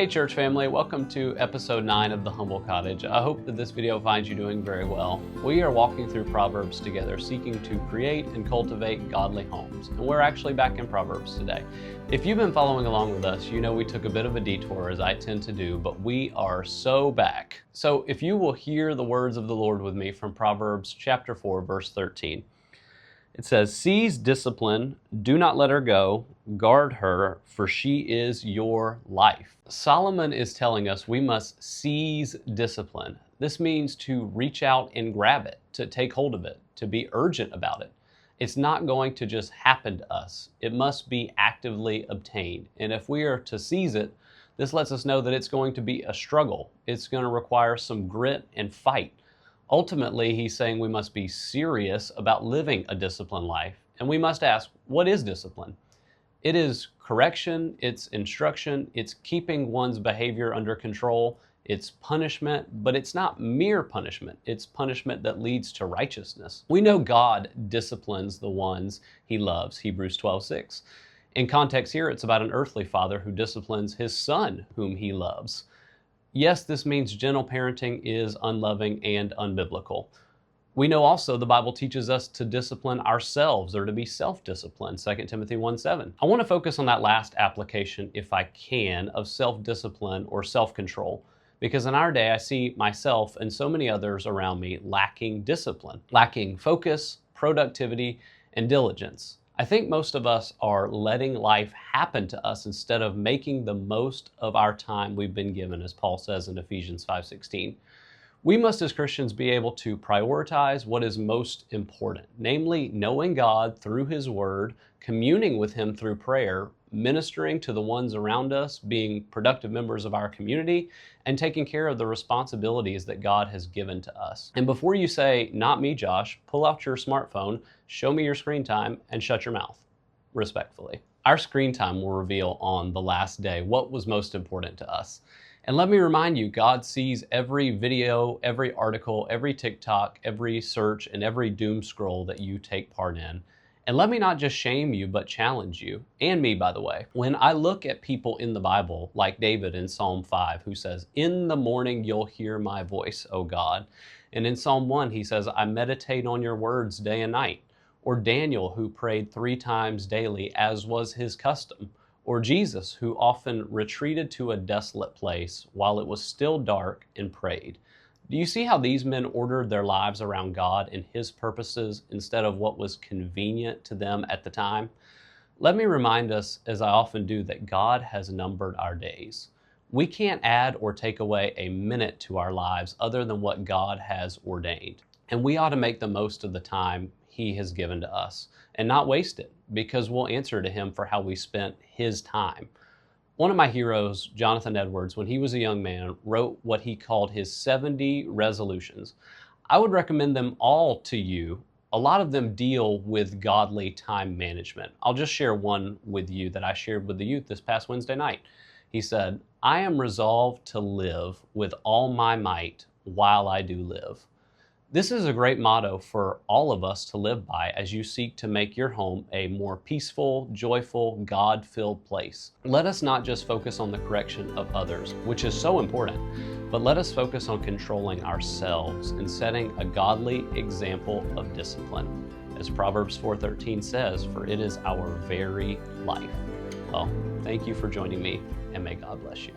Hey church family, welcome to episode 9 of The Humble Cottage. I hope that this video finds you doing very well. We are walking through Proverbs together, seeking to create and cultivate godly homes. And we're actually back in Proverbs today. If you've been following along with us, you know we took a bit of a detour, as I tend to do, but we are so back. So if you will hear the words of the Lord with me from Proverbs chapter 4, verse 13. It says, "Seize discipline, do not let her go, guard her, for she is your life." Solomon is telling us we must seize discipline. This means to reach out and grab it, to take hold of it, to be urgent about it. It's not going to just happen to us. It must be actively obtained. And if we are to seize it, this lets us know that it's going to be a struggle. It's going to require some grit and fight. Ultimately, he's saying we must be serious about living a disciplined life. And we must ask, what is discipline? It is correction, it's instruction, it's keeping one's behavior under control, it's punishment, but it's not mere punishment. It's punishment that leads to righteousness. We know God disciplines the ones he loves, Hebrews 12:6. In context here, it's about an earthly father who disciplines his son whom he loves. Yes, this means gentle parenting is unloving and unbiblical. We know also the Bible teaches us to discipline ourselves, or to be self-disciplined, 2 Timothy 1:7. I want to focus on that last application, if I can, of self-discipline or self-control, because in our day I see myself and so many others around me lacking discipline, lacking focus, productivity, and diligence. I think most of us are letting life happen to us instead of making the most of our time we've been given, as Paul says in Ephesians 5:16. We must as Christians be able to prioritize what is most important, namely knowing God through His Word, communing with Him through prayer, ministering to the ones around us, being productive members of our community, and taking care of the responsibilities that God has given to us. And before you say, "Not me, Josh," pull out your smartphone, show me your screen time, and shut your mouth, respectfully. Our screen time will reveal on the last day what was most important to us. And let me remind you, God sees every video, every article, every TikTok, every search, and every doom scroll that you take part in. And let me not just shame you, but challenge you, and me, by the way. When I look at people in the Bible, like David in Psalm 5, who says, "In the morning you'll hear my voice, O God." And in Psalm 1, he says, "I meditate on your words day and night." Or Daniel, who prayed 3 times daily, as was his custom. Or Jesus, who often retreated to a desolate place while it was still dark and prayed. Do you see how these men ordered their lives around God and His purposes instead of what was convenient to them at the time? Let me remind us, as I often do, that God has numbered our days. We can't add or take away a minute to our lives other than what God has ordained. And we ought to make the most of the time He has given to us and not waste it, because we'll answer to Him for how we spent His time. One of my heroes, Jonathan Edwards, when he was a young man, wrote what he called his 70 resolutions. I would recommend them all to you. A lot of them deal with godly time management. I'll just share one with you that I shared with the youth this past Wednesday night. He said, "I am resolved to live with all my might while I do live." This is a great motto for all of us to live by as you seek to make your home a more peaceful, joyful, God-filled place. Let us not just focus on the correction of others, which is so important, but let us focus on controlling ourselves and setting a godly example of discipline. As Proverbs 4:13 says, "For it is our very life." Well, thank you for joining me, and may God bless you.